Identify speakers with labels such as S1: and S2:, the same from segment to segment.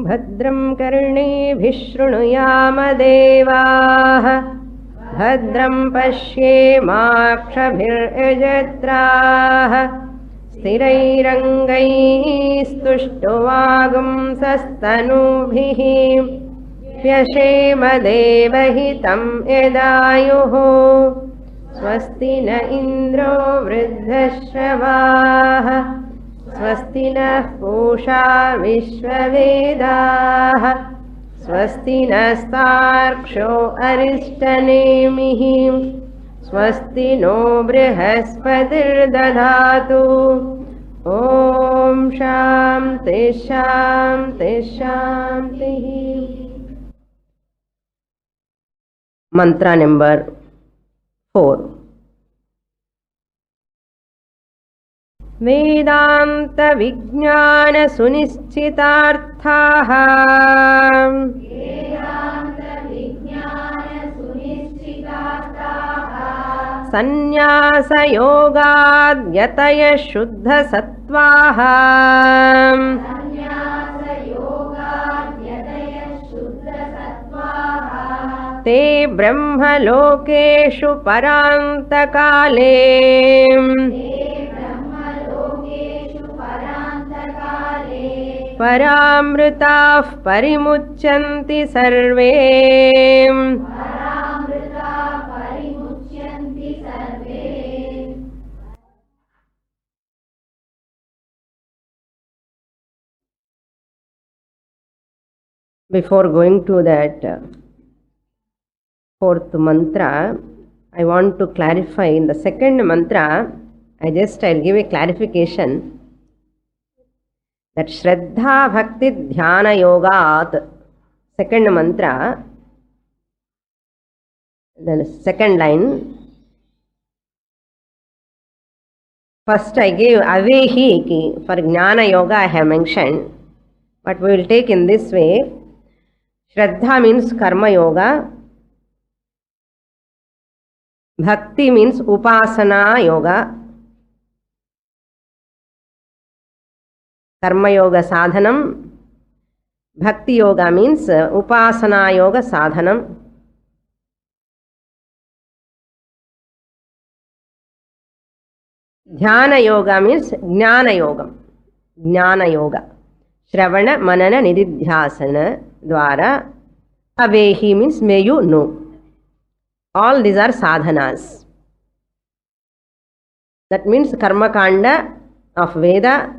S1: भद्रं कर्णेभिः शृणुयामदेवाः भद्रं पश्येमाक्षभिर्यजत्राः स्थिरैरङ्गैस्तुष्टुवागुंसस्तनूभिः व्यशेम देवहितं यदायुः स्वस्ति न इन्द्रो वृद्धश्रवाः स्वस्ति नः पूषा विश्ववेदाः स्वस्ति नस्तार्क्ष्यो अरिष्टनेमिः स्वस्ति नो बृहस्पतिर्दधातु ॐ शान्ति शान्ति शान्तिः। मंत्र नंबर 4। वेदांत विज्ञान सुनिश्चितार्थाः संन्यास योगाद्यतय शुद्ध सत्वाः ते ब्रह्मलोकेषु परान्तकाले परामृताः परिमुच्यन्ति सर्वे Before going to that fourth mantra, I want to clarify in the second mantra. I'll give a clarification that Shraddha Bhakti Dhyana Yogat, second mantra, the second line. First I gave Avehi for Jnana Yoga I have mentioned, but we will take in this way. Shraddha means Karma Yoga. Bhakti means Upasana Yoga. Karma Yoga Sadhanam. Bhakti Yoga means Upasana Yoga Sadhanam. Dhyana Yoga means Jnana Yoga. Jnana Yoga. Shravana, Manana, Nididhyasana Dwara. Avehi means may you know. All these are sadhanas. That means Karma Kanda of Veda,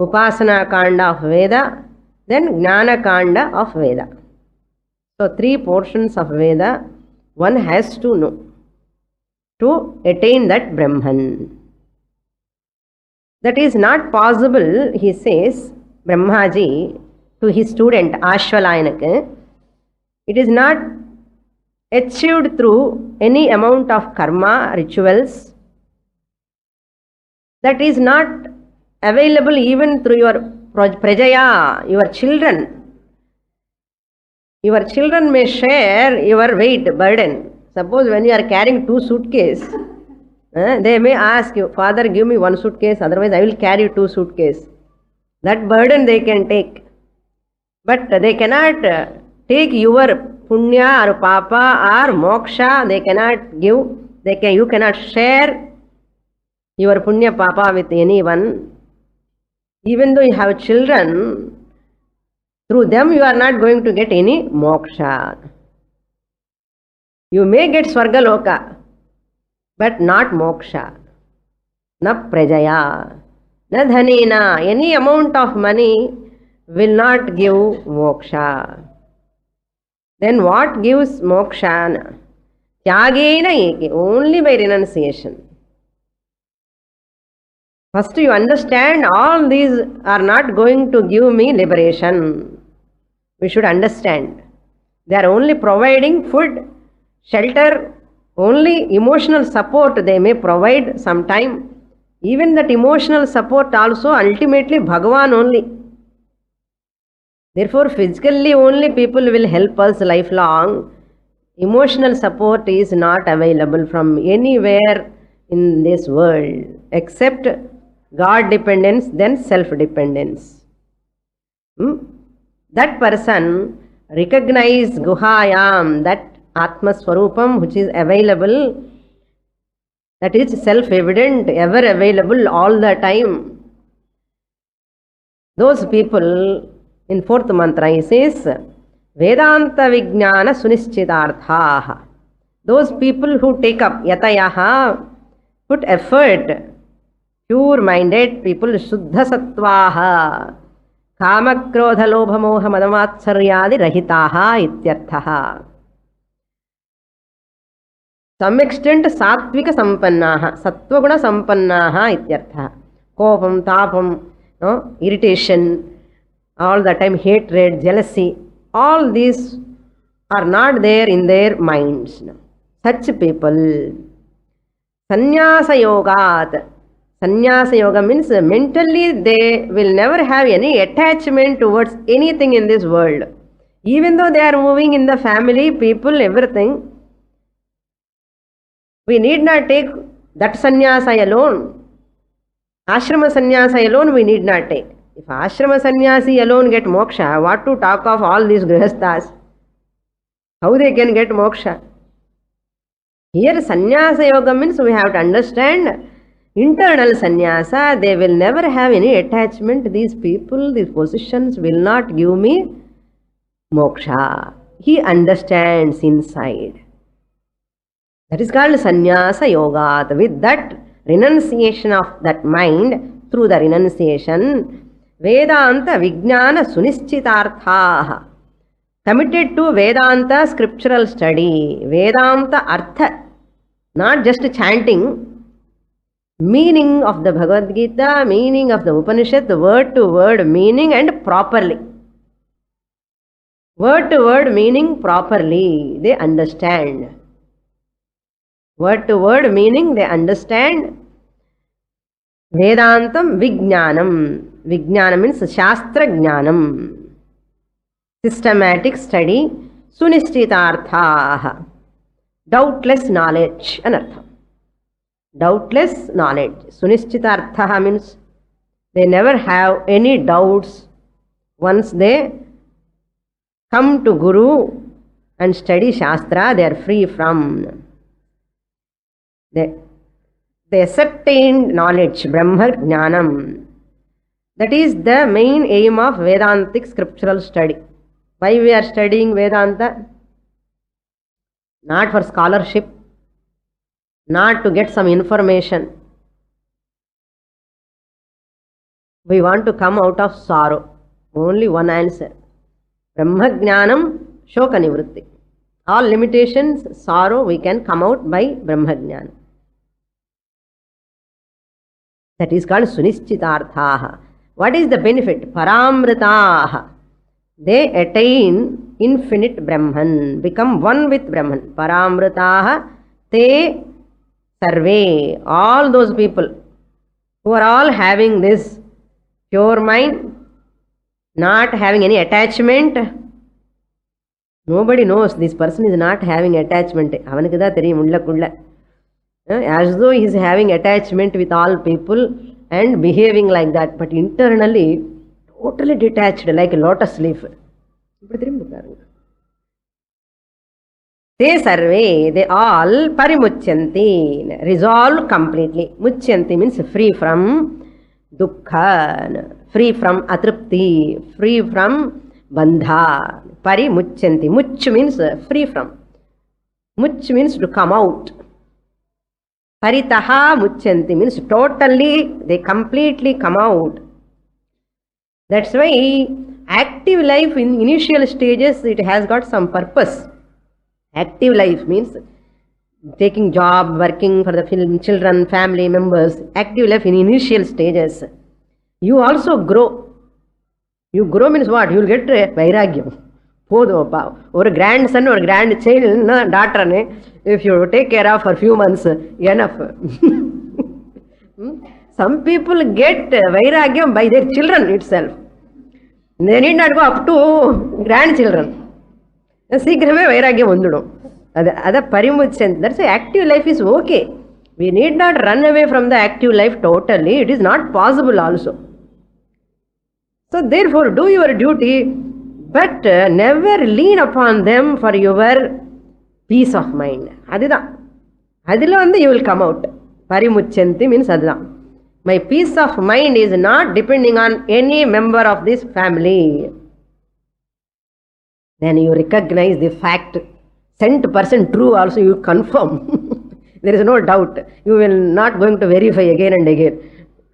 S1: Upasana Kanda of Veda, then Jnana Kanda of Veda. So 3 portions of Veda one has to know to attain that Brahman. That is not possible, he says, Brahmaji to his student Ashwalayanaka. It is not achieved through any amount of karma, rituals. That is not available even through your prajaya, your children. Your children may share your weight burden. Suppose when you are carrying 2 suitcases, they may ask you, Father, give me 1 suitcase, otherwise I will carry 2 suitcases. That burden they can take. But they cannot take your punya or papa or moksha. They cannot give. You cannot share your punya papa with anyone. Even though you have children, through them you are not going to get any moksha. You may get Swargaloka, but not moksha. Na prajaya, na dhanena. Any amount of money will not give moksha. Then what gives moksha? Tyagena eke, only by renunciation. First you understand all these are not going to give me liberation. We should understand. They are only providing food, shelter, only emotional support they may provide sometime. Even that emotional support also ultimately Bhagavan only. Therefore, physically only people will help us lifelong. Emotional support is not available from anywhere in this world except God dependence, then self dependence. that person recognize Guhayam, that Atma Swarupam which is available, that is self-evident, ever available all the time. Those people, in fourth mantra he says, Vedanta Vijnana Sunischitarthaha. Those people who take up Yatayaha, put effort, pure-minded people, Shuddha Sattvaha, Kama Krodha Lobha Moha Madamatsaryaadi Rahitaha Ityarthaha. Some extent Sattvika Sampannaha, Sattvaguna Sampannaha Ityarthaha. Kopam, Tapam, no, irritation, all the time hatred, jealousy, all these are not there in their minds. Such people, Sannyasa Yogat. Sannyasa Yoga means mentally they will never have any attachment towards anything in this world. Even though they are moving in the family, people, everything, we need not take that sannyasa alone. Ashrama sannyasa alone we need not take. If ashrama sannyasi alone get moksha, what to talk of all these grihasthas? How they can get moksha? Here sannyasa yoga means we have to understand internal sannyasa. They will never have any attachment. These people, these positions will not give me moksha. He understands inside. That is called sannyasa yoga. With that renunciation of that mind, through the renunciation, Vedanta Vijnana Sunischitarthaha. Committed to Vedanta scriptural study, Vedanta Artha, not just chanting, meaning of the Bhagavad Gita, meaning of the Upanishad, the word to word meaning and properly. Word to word meaning properly, they understand. Word to word meaning they understand. Vedantam Vijnanam. Vijnanam means Shastra Jnanam. Systematic study. Sunischitarthaha. Doubtless knowledge. Anartham. Doubtless knowledge. Sunischitarthaha means they never have any doubts once they come to Guru and study Shastra, they are free from the ascertained knowledge, Brahma Jnanam. That is the main aim of Vedantic scriptural study. Why we are studying Vedanta? Not for scholarship, not to get some information. We want to come out of sorrow. Only one answer. Brahma Jnanam Shoka Nivritti. All limitations, sorrow, we can come out by Brahma Jnana. That is called Sunischitarthaha. What is the benefit? Paramritaha. They attain infinite Brahman, become one with Brahman. Paramritaha te sarve. All those people who are all having this pure mind, not having any attachment. Nobody knows this person is not having attachment. As though he is having attachment with all people and behaving like that, but internally totally detached like a lotus leaf. They sarve, they all parimucyanti, resolve completely. Mucyanti means free from dukkha, free from atripti, free from bandha. Parimucyanti. Much means free from. Much means to come out. Paritaha mucyanti means totally, they completely come out. That's why active life in initial stages, it has got some purpose. Active life means taking job, working for the children, family members. Active life in initial stages. You also grow. You grow means what? You will get vairagyam. Or a grandson or a grandchild, daughter, if you take care of for a few months, enough. Some people get vairagyam by their children itself. They need not go up to grandchildren. Sigrame vairagyam undudum. That's why active life is okay. We need not run away from the active life totally. It is not possible also. So therefore, do your duty. But never lean upon them for your peace of mind. அதுதான் அதில் you will come out. Parimuchanti means அதுதான். My peace of mind is not depending on any member of this family. Then you recognize the fact. Sent person true also you confirm. There is no doubt. You will not going to verify again and again.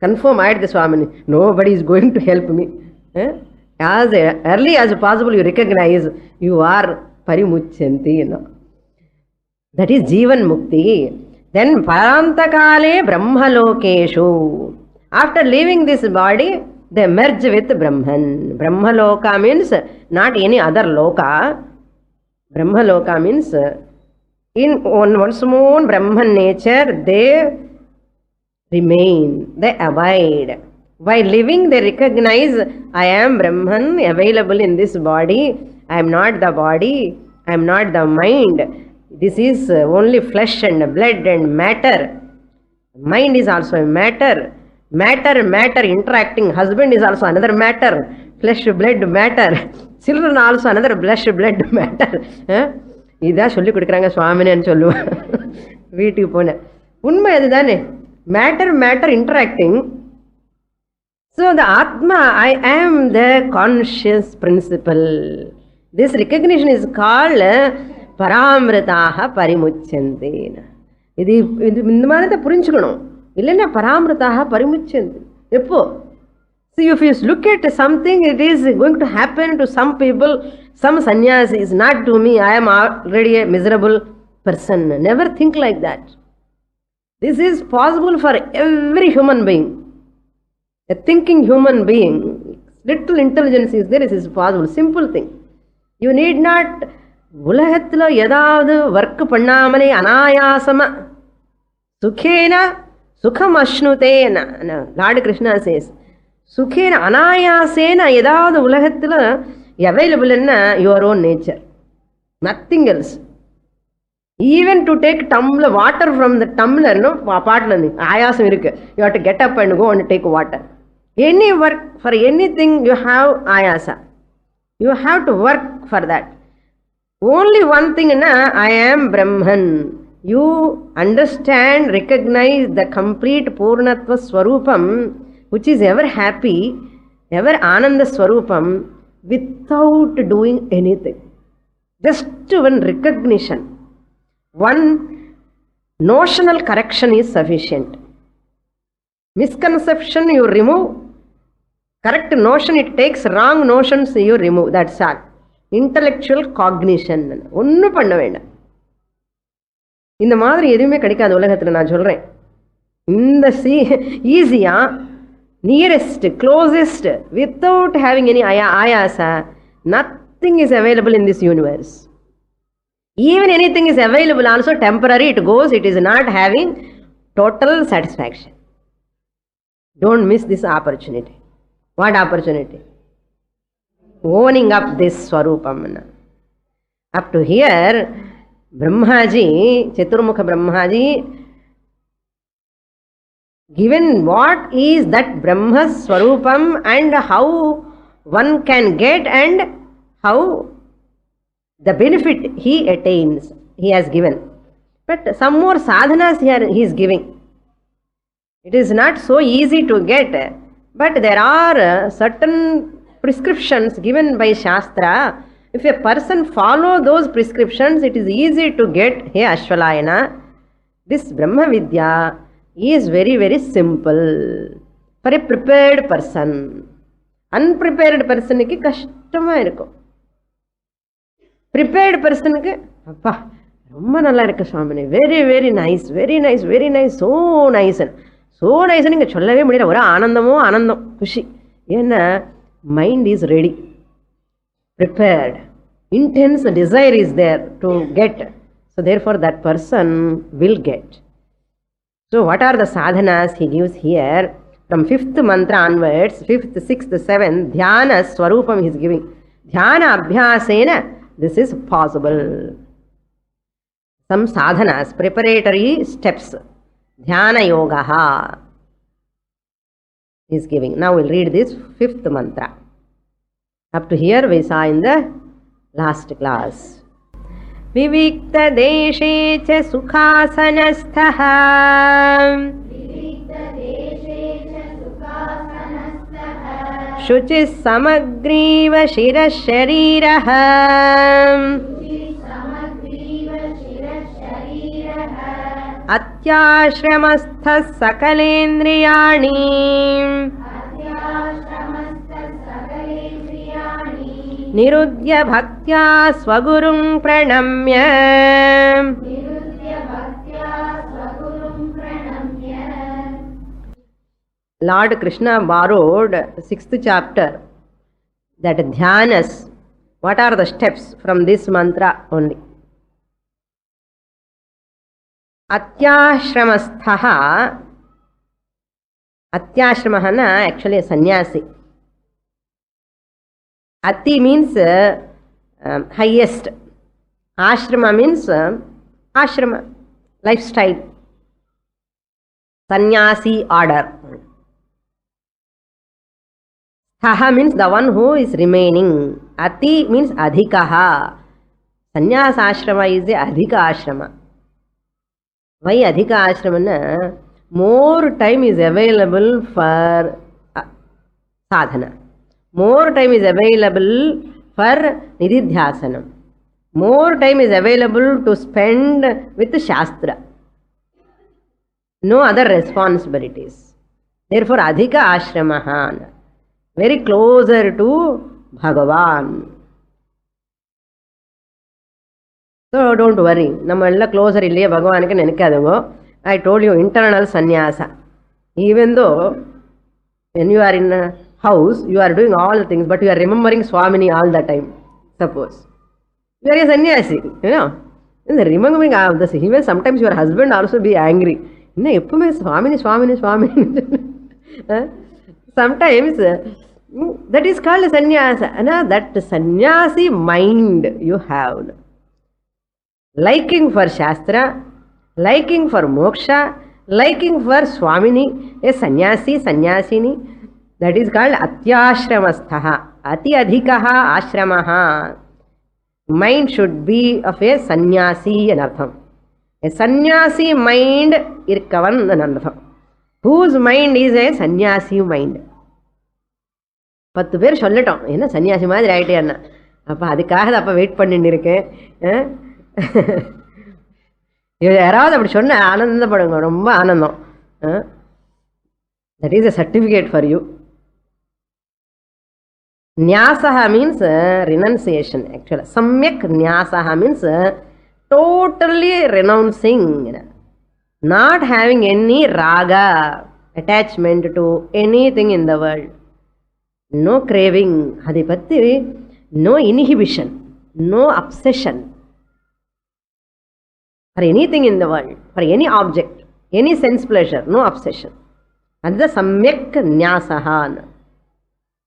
S1: Confirm, I the Swamini. Nobody is going to help me. As early as possible you recognize you are parimuchanti. That is Jivan Mukti. Then Parantakale Brahmalokeshu. After leaving this body, they merge with Brahman. Brahmaloka means not any other loka. Brahmaloka means in one's own Brahman nature, they remain, they abide. While living, they recognize, I am Brahman, available in this body. I am not the body. I am not the mind. This is only flesh and blood and matter. Mind is also a matter. Matter interacting. Husband is also another matter. Flesh, blood, matter. Children also another flesh, blood, matter. இதான் சொல்லி கொடுக்குறாங்க சுவாமின்னு சொல்லுவேன் வீட்டுக்கு போனேன். உண்மை அதுதானே. Matter interacting. So the Atma, I am the conscious principle. This recognition is called Paramritaha Parimuchanti. இது இந்த மாதிரி தான் புரிஞ்சுக்கணும். இல்லைன்னா Paramritaha Parimuchanti. எப்போ? See, if you look at something, it is going to happen to some people. Some sannyasi is not to me. I am already a miserable person. Never think like that. This is possible for every human being. A thinking human being, little intelligence is there, it is possible. Simple thing. You need not உலகத்தில் ஏதாவது work பண்ணாமலே அனாயாசமா சுகேன சுகம் அஷ்ணுதேன lord Krishna says சுகேன அனாயாசேன ஏதாவது உலகத்தில் அவைலபிள்னா your own nature, nothing else. Even to take tumbler water from the tumbler, no, bottle ஆயாசம் இருக்கு. You have to get up and go and take water. Any work, for anything you have ayasa. You have to work for that. Only one thing, I am Brahman. You understand, recognize the complete Purnatva Swarupam, which is ever happy, ever Ananda Swarupam, without doing anything. Just one recognition. One notional correction is sufficient. Misconception you remove, correct notion it takes, wrong notions you remove, that's all. Intellectual cognition ஒன்றும் பண்ண வேண்டாம். இந்த மாதிரி எதுவுமே கிடைக்காது உலகத்தில். நான் சொல்கிறேன், இந்த ஈஸியா nearest closest without having any ஆயாசா nothing is available in this universe. Even anything is available also temporary, it goes, it is not having total satisfaction. Don't miss this opportunity. What opportunity? Owning up this Swarupam. Up to here, Brahmaji, Chaturmukha Brahmaji, given what is that Brahma Swarupam and how one can get and how the benefit he attains, he has given. But some more sadhanas here he is giving. It is not so easy to get, but there are certain prescriptions given by Shastra. If a person follow those prescriptions, it is easy to get. Hey Ashwalayana, this Brahma Vidya is very, very simple for a prepared person. Unprepared person ku கஷ்டமா இருக்கும். Prepared person க்கு அப்பா ரொம்ப நல்லா இருக்கு Swamini, very very nice, very nice, very nice, so nice, so nice நீங்கள் சொல்லவே முடியல. ஒரு ஆனந்தமோ ஆனந்தம், குஷி. ஏன்னா mind is ready, prepared, intense desire is there to get. So therefore that person will get. So what are the sadhanas he gives here? From 5th mantra onwards, 5th, 6th, 7th, dhyana swarupam he is giving. Dhyana abhyasena this is possible. Some sadhanas, preparatory steps. Dhyana yogaha he is giving. Now we'll read this 5th mantra. Up to here we saw in the last class. Vivikta deshe cha sukhasanastha शुचिः समग्रीव शिरः शरीरः अत्याश्रमस्थः सकलेन्द्रियाणि निरुद्य भक्त्या स्वगुरुं प्रणम्य Lord Krishna borrowed 6th chapter, that dhyanas. What are the steps from this mantra only? Atyashramasthaha. Atyashramahana actually a sannyasi. Ati means highest. Ashrama means ashrama, lifestyle. Sannyasi order. Thaha means the one who is remaining. Ati means adhikaha. Sannyasa ashrama is the adhika ashrama. Why adhika ashrama? More time is available for sadhana. More time is available for nididhyasanam. More time is available to spend with shastra. No other responsibilities. Therefore adhika ashramaha. Very closer to Bhagavan. So don't worry. Namalla closer illiya Bhagavanku nenikadungo. I told you internal sannyasa. Even though when you are in a house, you are doing all the things, but you are remembering Swamini all the time. Suppose you are a sannyasi, in the remembering of this, even sometimes your husband also be angry. Swamini. Sometimes that is called sannyasa. That sannyasi mind you have. Liking for Shastra, liking for moksha, liking for Swamini, a sannyasi, sannyasini. That is called atyashramasthaha. Ati adhikaha ashramaha. Mind should be of a sannyasi anartham. A sannyasi mind irkavan anartham. Whose mind is a sannyasi mind? 10 பேர் சொல்லட்டோம், என்ன சன்னியாசி மாதிரி ஆகிட்டே அண்ணா. அப்போ அதுக்காக தான் அப்போ wait பண்ணிட்டு இருக்கேன். யாராவது அப்படி சொன்ன ஆனந்தப்படுங்க, ரொம்ப ஆனந்தம். That is a certificate for you. Nyasaha means renunciation actually. Samyak nyasaha means totally renouncing, not having any raga, attachment to anything in the world. No craving, adipatti, no inhibition, no obsession for anything in the world, for any object, any sense pleasure, no obsession. That's the samyak nyasaha.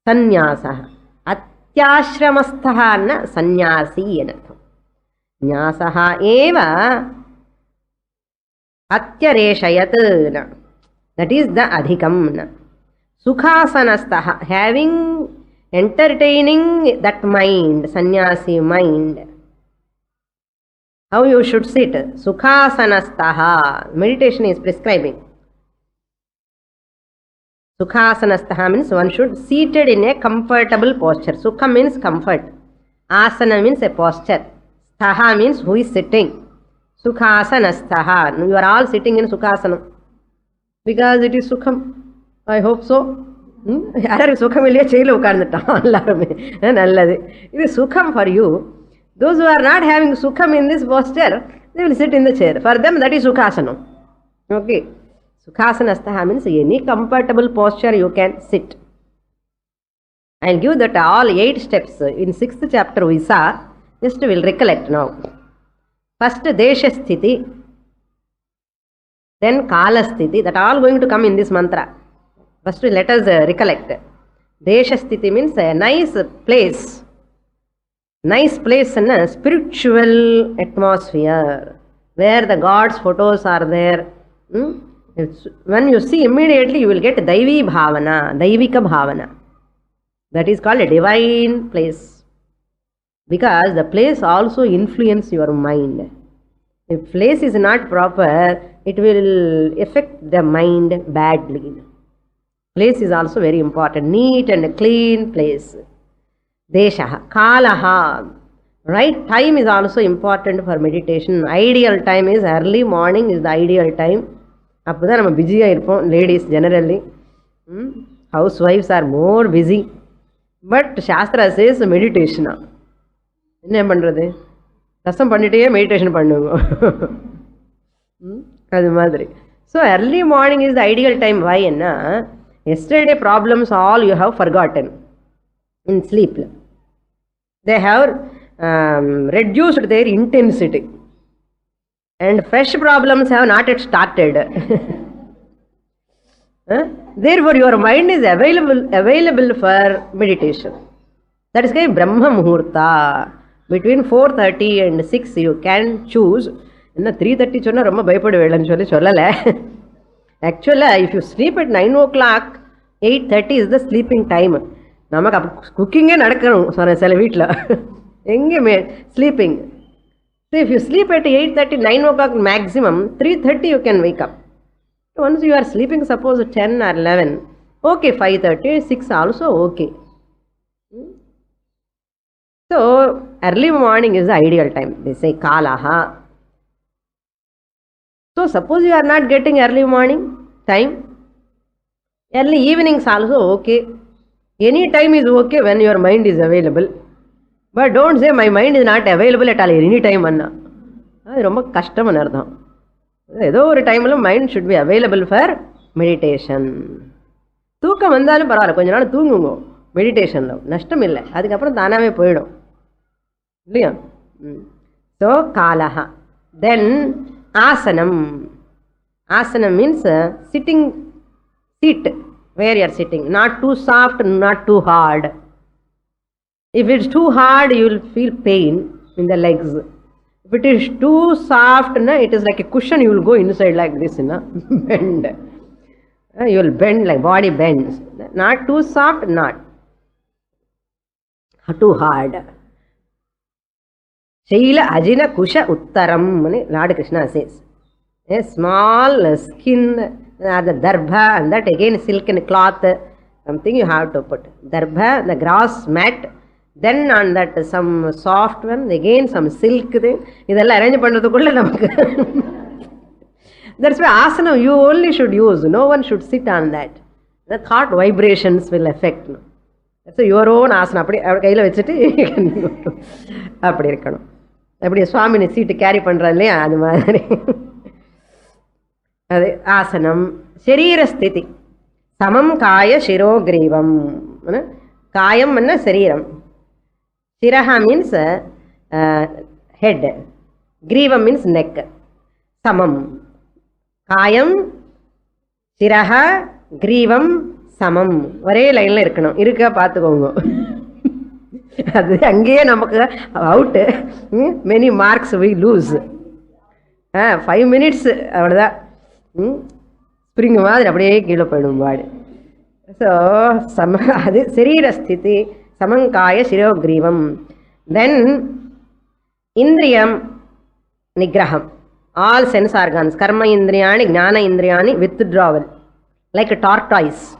S1: Sannyasa. Atyashramasthaha na sannyasi enartham. Nyasaha eva atyareshayat. That is the adhikam. Sukhasanastaha, having, entertaining that mind, sannyasi mind. How you should sit? Sukhasanastaha. Meditation is prescribing. Sukhasanastaha means one should seated in a comfortable posture. Sukha means comfort. Asana means a posture. Sthaha means who is sitting. Sukhasanastaha. You are all sitting in Sukhasana. Because it is Sukham. I hope so. யாரும் சுகம் இல்லையா, செயல உட்கார்ந்துட்டான் எல்லாருமே. நல்லது. இது சுகம் for you. Those who are not having sukham in this posture, they will sit in the chair. For them that is sukhasanam. Okay. Sukhasanastaha means any comfortable posture you can sit. I will give that all 8 steps. In 6th chapter we saw. Just we will recollect now. First desha sthiti, then kala sthiti. That all going to come in this mantra. First let us recollect. Desha sthiti means a nice place. Nice place in a spiritual atmosphere where the God's photos are there. When you see, immediately you will get Daivi Bhavana, Daivika Bhavana. That is called a divine place. Because the place also influences your mind. If place is not proper, it will affect the mind badly. Place is also very important. Neat and clean place. Deshaha, Kalaha. Right time is also important for meditation. Ideal time is early morning is the ideal time. அப்போதான் நம்ம பிஸியாக இருப்போம். Ladies generally ஹவுஸ் ஒய்ஃப்ஸ் are more busy. But shastra says மெடிடேஷனா என்ன பண்ணுறது, கஷ்டம் பண்ணிட்டே மெடிடேஷன் பண்ணுங்க அது மாதிரி. So early morning is the ideal time. Why என்ன, yesterday problems all you have forgotten in sleep. They have reduced their intensity and fresh problems have not yet started. Therefore your mind is available for meditation. That is why Brahma Muhurta between 4:30 and 6 you can choose. என்ன 3:30 சொன்னா ரொம்ப பயப்படுவேன்னு சொல்லலை. Actually if you sleep at 9 o'clock, 8:30 is the sleeping time. நமக்கு அப்போ குக்கிங்கே நடக்கணும் சில வீட்டில் எங்கேயுமே sleeping. So if you sleep at 8:30, 9 o'clock maximum, 3:30 you can wake up. Once you are sleeping, suppose 10 or 11, okay, 5:30, 6 also okay. So early morning is the ideal time. They say Kalaha. So suppose you are not getting early morning time, early evenings also okay. Any time is okay when your mind is available. But don't say my mind is not available at all any time அண்ணா, அது ரொம்ப கஷ்டம்னு அர்த்தம். ஏதோ ஒரு டைமில் mind should be available for meditation. தூக்கம் வந்தாலும் பரவாயில்ல, கொஞ்ச நாள் தூங்குங்க மெடிடேஷனில், நஷ்டம் இல்லை, அதுக்கப்புறம் தானாகவே போயிடும் இல்லையா. So காலஹா. Then asanam. Asanam means sitting seat, where you are sitting, not too soft, not too hard. If it's too hard, you will feel pain in the legs. If it is too soft, it is like a cushion, you will go inside like this, bend. You will bend, like body bends. Not too soft, not too hard. Shaila Ajina Kusha Uttaram, Lord Krishna says. A small skin, the darbha, and that again silken cloth, something you have to put. Darbha, the grass mat. Then on that some soft one, again some silk thing. இதெல்லாம் arrange பண்ணுறதுக்குள்ள நமக்கு. That's why asana you only should use. No one should sit on that. The thought vibrations will affect. So your own asana அப்படி கையில் வச்சுட்டு அப்படி இருக்கணும். அப்படி சுவாமினி சீட்டு carry பண்ணுறது இல்லையா, அது மாதிரி. அது ஆசனம். சரீரஸ்திதி. சமம் காய சிரோக்ரீவம். காயம் என்ன சரீரம். Shiraha means head. Grivam means neck. Samam. Kayam, Shiraha, Grivam, Samam. ஒரே லைனில் இருக்கணும். இருக்க பார்த்துக்கோங்க. அது அங்கேயே நமக்கு out. Many marks we lose. 5 minutes அவ்வளோதான். ஸ்ப்ரிங் மாதிரி அப்படியே கீழே போயிடும் பாடு. ஸோ அது சரீரஸ்திதி. Samankaya Shirogrivam. Then Indriyam Nigraham. All sense organs, Karma Indriyani, Jnana Indriyani, withdrawal. Like a tortoise.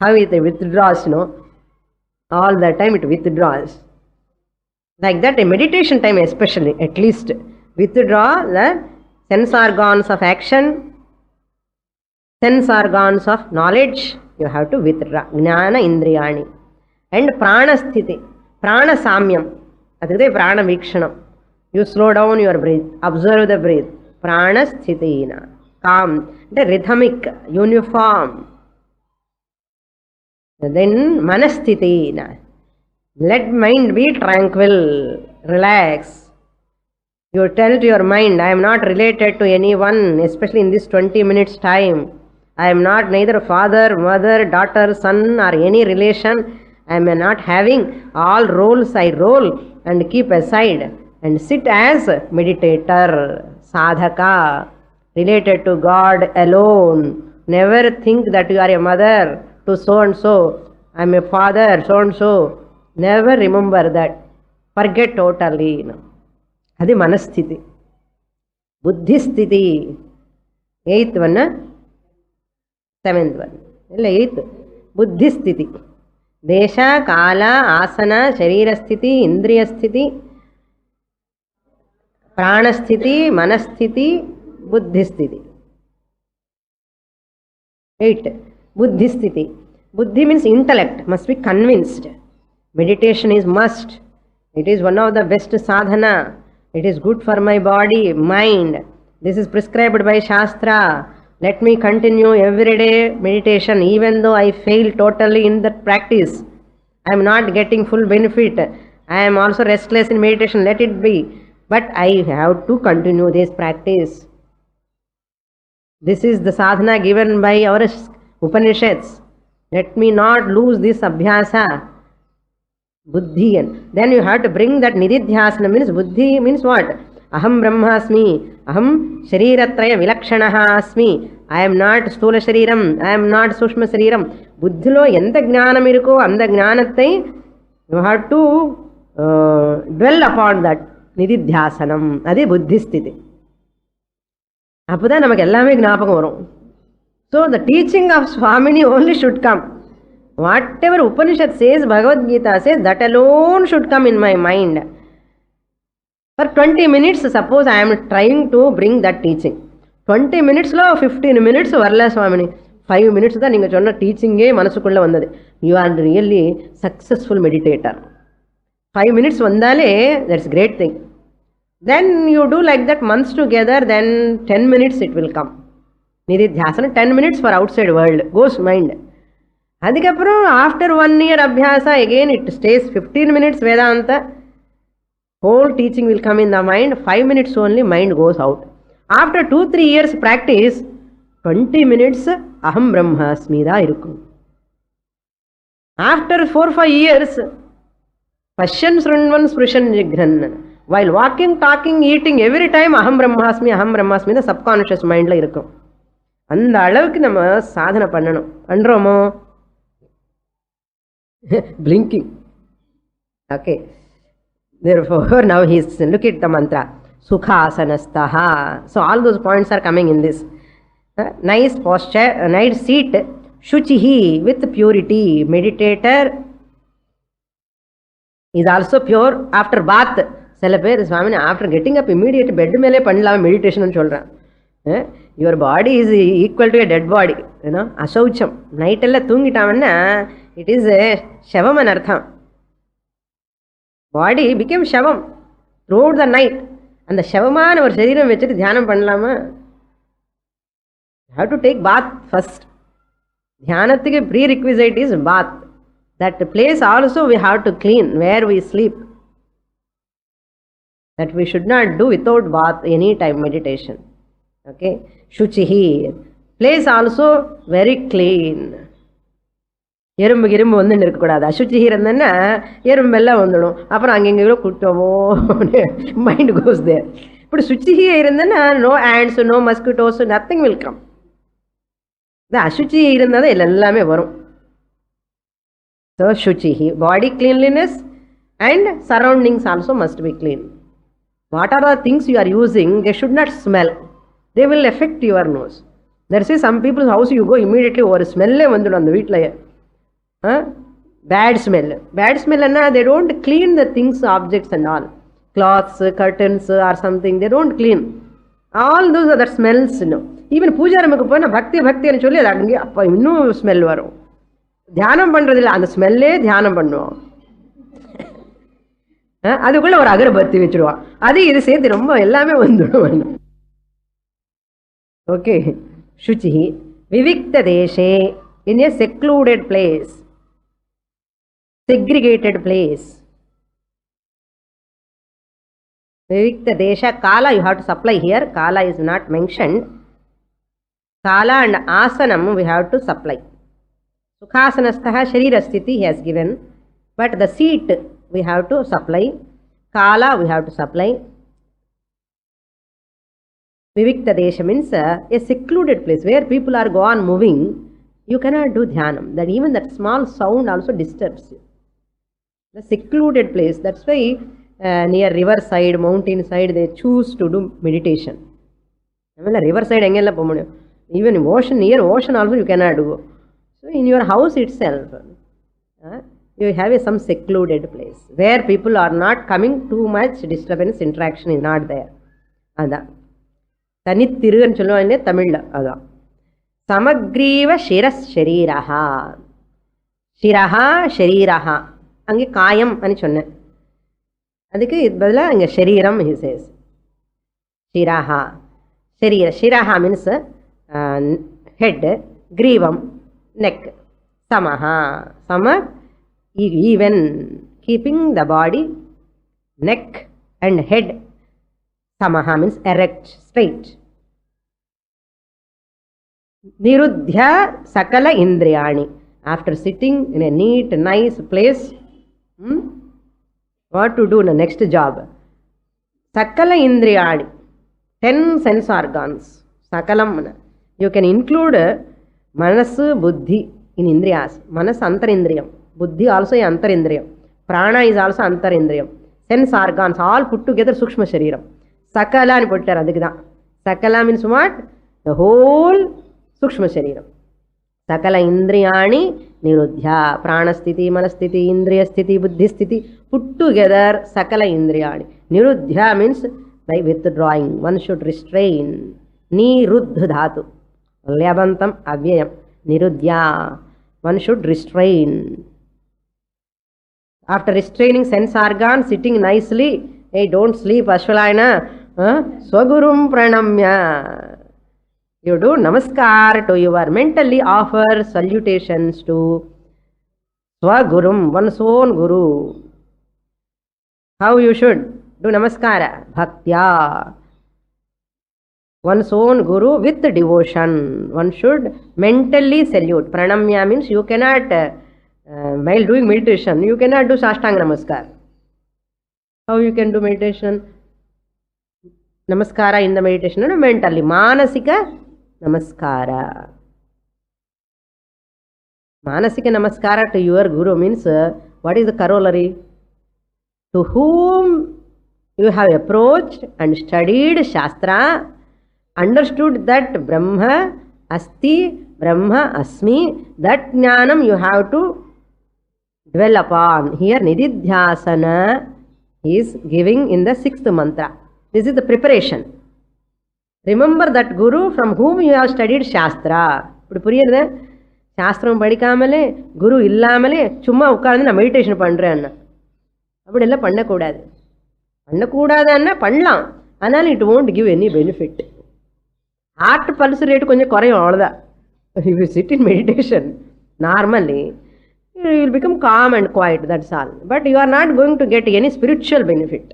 S1: How it withdraws, all the time it withdraws. Like that, a meditation time especially, at least, withdraw the sense organs of action, sense organs of knowledge, you have to withdraw. Jnana Indriyani. And pranasthiti, prana samyam, that is prana vikshanam. You slow down your breath, observe the breath. Pranasthitina, calm, the rhythmic, uniform. Then manasthitina, let mind be tranquil, relax. You tell to your mind, I am not related to anyone, especially in this 20 minutes time. I am not neither father, mother, daughter, son or any relation. I am not having. All roles I roll and keep aside and sit as meditator, sadhaka, related to God alone. Never think that you are a mother to so and so, I am a father, so and so. Never remember that. Forget totally. Adi manasthiti. Buddhisthiti. 8th one, 7th one. 8th. Buddhisthiti. Desha, Kala, Asana, Sharirasthiti, Indriyasthiti, Pranasthiti, Manasthiti, Buddhisthiti. 8. Buddhisthiti. Buddhi means intellect, must be convinced. Meditation is must. It is one of the best sadhana. It is good for my body, mind. This is prescribed by Shastra. Let me continue everyday meditation even though I fail totally in that practice. I am not getting full benefit. I am also restless in meditation. Let it be. But I have to continue this practice. This is the sadhana given by our Upanishads. Let me not lose this abhyasa. Buddhi. Then you have to bring that nididhyasana. Means buddhi means what? Aham brahmasmi. Aham shariratraya vilakshanaha asmi. I am not stula shariram. I am not sushma shariram. Buddhilo enta jnanam iruko anda jnanathai you have to dwell upon that nididhyasanam. Adi buddhisthiti. அப்போதான் நமக்கு எல்லாமே ஞாபகம் வரும். So the teaching of Swamini only should come. Whatever Upanishad says, Bhagavad Gita says, that alone should come in my mind. For 20 minutes, suppose I am trying to bring that teaching. 20 minutes lo 15 minutes varla Swamini. 5 minutes da neenga sonna teaching e manasukulla vandadu. You are really successful meditator. 5 minutes vandale, that's great thing. Then you do like that months together, then 10 minutes it will come. Nididhyasana, 10 minutes for outside world, goes mind. Adikappuram after 1 year abhyasa, again it stays 15 minutes Vedanta. Whole teaching will come in the mind, 5 minutes only mind goes out. After 2-3 years practice, 20 minutes aham brahmasmi da irukkum. After 4-5 years, Pashyan Srunvan Sprushan Jigran. While walking, talking, eating, every time aham brahmasmi the subconscious mind la irukkum. அந்த அளவுக்கு நம்ம சாதனை பண்ணணும். பண்றோமோ? Blinking. Okay. Therefore, now look at the mantra. Sukhasanastaha. So all those points are coming in this. Nice posture, nice seat. Shuchihi, with purity. Meditator is also pure after bath. சில பேர் Swamini after getting up immediate bed மேலே பண்ணலாம் meditation சொல்றேன். Your body is equal to a dead body. You know, asaucham. Night எல்லாம் தூங்கிட்டாவன்னா it is a shavam anartham. Body became shavam throughout the night. அந்த ஷவமான ஒரு சரீரம் வச்சுட்டு தியானம் பண்ணலாமா? You have to take bath first. தியானத்துக்கு prerequisite is bath. That place also we have to clean where we sleep. That we should not do without bath any time meditation. Okay, Shuchihi. Place also very clean. எறும்பு கிரும்பு வந்து இருக்கக்கூடாது. அசுச்சிஹி இருந்தேன்னா எறும்பெல்லாம் வந்துடும். அப்புறம் அங்கெங்கோ குட்டமோ mind கோஸ் தேர். இப்படி சுச்சிஹி இருந்தேன்னா no ants, no mosquitoes, nothing will come. இந்த அசுச்சி இருந்தால் தான் எல்லாமே வரும். ஸோ சுச்சிஹி, body cleanliness and surroundings also must be clean. What are the things you are using? They should not smell. They will affect your nose. There is some people's house you go immediately over smell vandudum and veetla. Bad smell. Bad smell anna they don't clean the things, objects and all. Cloths, curtains or something they don't clean. All those are the smells, you know. Even puja ramukku pona bhakti nu solli adange appa innu smell varum. Dhyanam pandradilla and smell e dhyanam பண்ணுவோம். அதுக்குள்ள ஒரு அகரபத்தி வச்சிருவான். அது இது சேர்த்து ரொம்ப எல்லாமே வந்துடும். Okay. Shuchihi. Vivikta deshe, in a secluded place, segregated place. Vivikta desha, Kala you have to supply here. Kala is not mentioned. Kala and Asanam we have to supply. Sukhasanastaha Sharirasthiti he has given. But the seat we have to supply. Kala we have to supply. Vivikta desha means a secluded place where people are gone moving. you cannot do dhyanam. That even that small sound also disturbs you. The secluded place. That's why near river side, mountain side, they choose to do meditation. River side, even ocean, near ocean also you cannot do. So in your house itself, you have some secluded place where people are not coming, too much disturbance, interaction is not there. Ada. Tanittiru and Cholo Tamil. Ada. Samagriva Shiras Shariraha. Shiraha Shariraha. Ange Kayam ani chonne. Adike idbadala ange Shariram he says. Shiraha. Sharira. Shiraha means head. Grivam neck. Samaha. Sama even. Keeping the body, neck and head. Samaha means erect, straight. Nirudhya sakala indriyani. After sitting in a neat, nice place, what to do in the next job? Sakala indriyani. 10 sense organs. Sakalam. You can include manasu, buddhi in indriyas. Manas antarindriyam. Buddhi also is antarindriyam. Prana is also antarindriyam. Sense organs all put together sukshma shariram. Sakala ani puttar adikda. Sakala means what? The whole sukshma shariram. Sakala indriyani nirudhya. Prana sthiti, manasthiti, indriya sthiti, buddhi sthiti. Put together sakala indriyani. Nirudhya means by withdrawing. One should restrain. Niruddha dhatu. Lyabantam avyayam. Nirudhya. One should restrain. After restraining sense organs, sitting nicely, hey, don't sleep, Ashwalayana. Swagurum pranamya. You do namaskar to your, mentally offer salutations to Swagurum, one's own guru. How you should do namaskara? Bhaktya. One's own guru with devotion. One should mentally salute. Pranamya means you cannot, while doing meditation, you cannot do Sashtanga Namaskar. How you can do meditation? Namaskara in the meditation, no, mentally. Manasika Namaskara. Manasika Namaskara to your Guru means, what is the corollary? To whom you have approached and studied Shastra, understood that Brahma Asti, Brahma Asmi, that Jnanam you have to dwell upon. Here Nididhyasana is giving in the 6th mantra. This is the preparation. Remember that Guru from whom you have studied Shastra. Shastram padikkamale, Guru illamale, chumma ukkarandu na meditation pandren. Appadella pannakoodadu. Pannakoodadana pannalam. Anal it won't give any benefit. Heart pulse rate konja korayum avladha. If you sit in meditation, normally, you will become calm and quiet, that's all. But you are not going to get any spiritual benefit.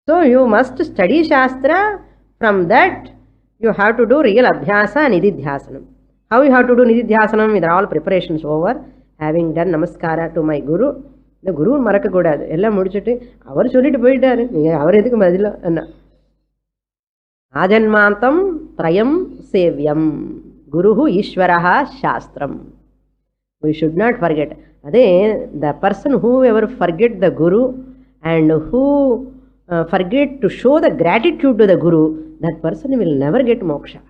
S1: So you must study Shastra. From that, you have to do real Abhyasa and Nididhyasanam. How you have to do Nididhyasanam with all preparations over, having done Namaskara to my Guru. The Guru Maraka Godad, Ella Mudichete, our Choli to put there, our Ethik Madilla, and Ajanmantam Trayam Sevyam. Guruhu Ishvaraha Shastram. We should not forget. The person who ever forget the Guru and who forget to show the gratitude to the Guru, that person will never get moksha.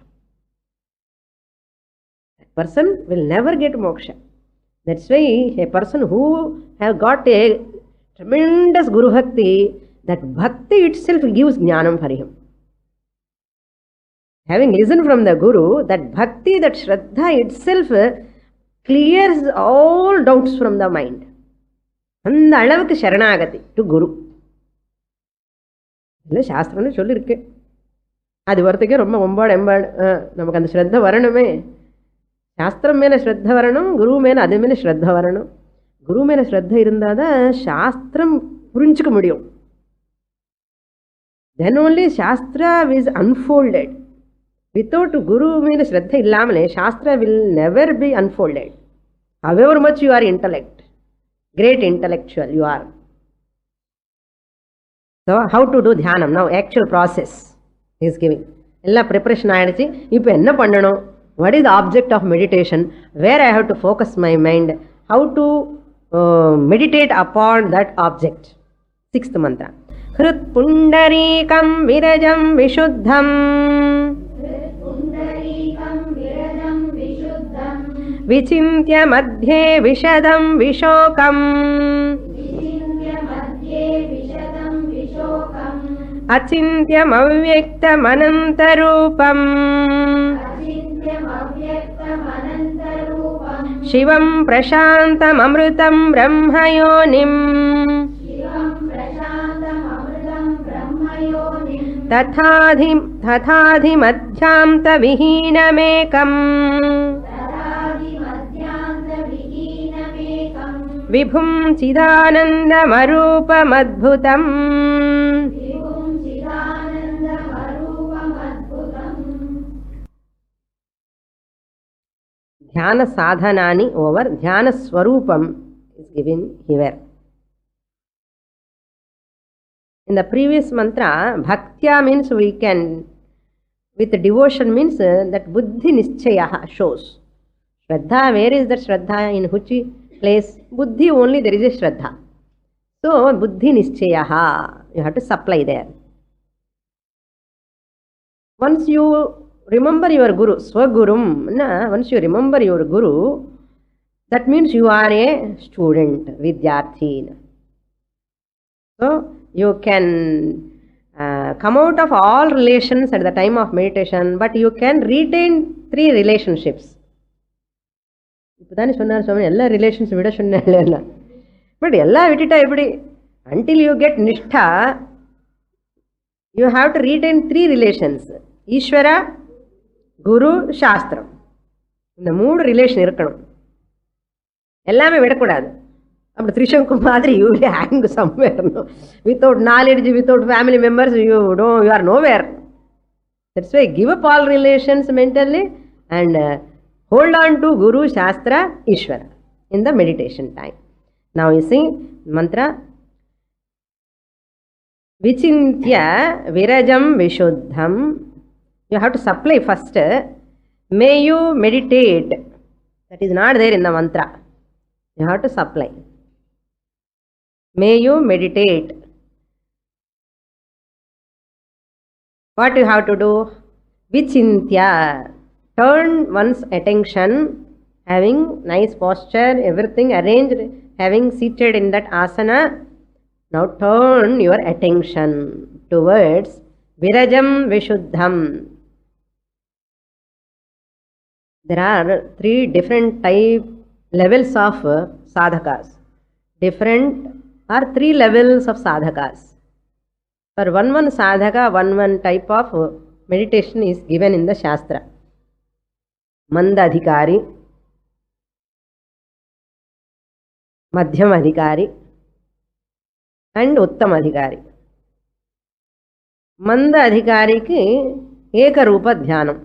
S1: That person will never get moksha. That's why a person who have got a tremendous Guru Bhakti, that Bhakti itself gives Jnanam for him. Having listened from the Guru, that Bhakti, that Shraddha itself clears all doubts from the mind. And the alavukku Sharanagati to Guru. Shastra sollirke. Adi varthike romba ombad namakku and Shraddha varaname. Shastram mele Shraddha varanam, Guru mele adu mele Shraddha varanam. Guru mele Shraddha irundada Shastram purinchika mudiyum. Then only Shastra is unfolded. Without Guru mele Shraddha illamale, Shastra will never be unfolded. However much you are intellect, great intellectual you are. So how to do Dhyanam? Now actual process he is giving. Ella preparation aayadichi. Ipo enna pannanum? What is the object of meditation? Where I have to focus my mind? How to meditate upon that object? Sixth mantra. Hrit pundarikam virajam vishuddham vichintya madhye vishadam vishokam acintyam avyaktam anantarupam shivam prashantam amrutam brahmayonim तथाधि मध्यांत विहीनमेकम् विभुं चिदानन्दमरूपमद्भुतम् ध्यान साधनानि over ध्यान स्वरूपम is given here. In the previous mantra, bhaktya means we can, with devotion means that buddhi nischaya shows. Shraddha, where is that Shraddha? In which place? Buddhi only there is a Shraddha. So, buddhi nischaya, you have to supply there. Once you remember your Guru, Swagurum, once you remember your Guru, that means you are a student, Vidyarthi. So, you can come out of all relations at the time of meditation, but you can retain 3 relationships. But relations but until you get nishtha, you have to retain 3 relations. Ishvara, Guru, Shastra. இந்த 3 relation இருக்கணும். எல்லாமே விடக்கூடாது. அப்படி Trishanku மாதிரி you will hang somewhere. No? Without knowledge, without family members, you are nowhere. That's why give up all relations mentally and hold on to Guru, Shastra, Ishvara in the meditation time. Now you see mantra Vichintya Virajam Vishuddham. You have to supply first. May you meditate. That is not there in the mantra. You have to supply. May you meditate. What you have to do? Vichintya. Turn one's attention, having nice posture, everything arranged, having seated in that asana. Now turn your attention towards Virajam Vishuddham. There are 3 different levels of sadhakas. Different are 3 levels of sadhakas. For one sadhaka, one type of meditation is given in the Shastra. Manda Adhikari, Madhyam Adhikari and Uttam Adhikari. Manda Adhikari ki Eka Rupa Dhyanam.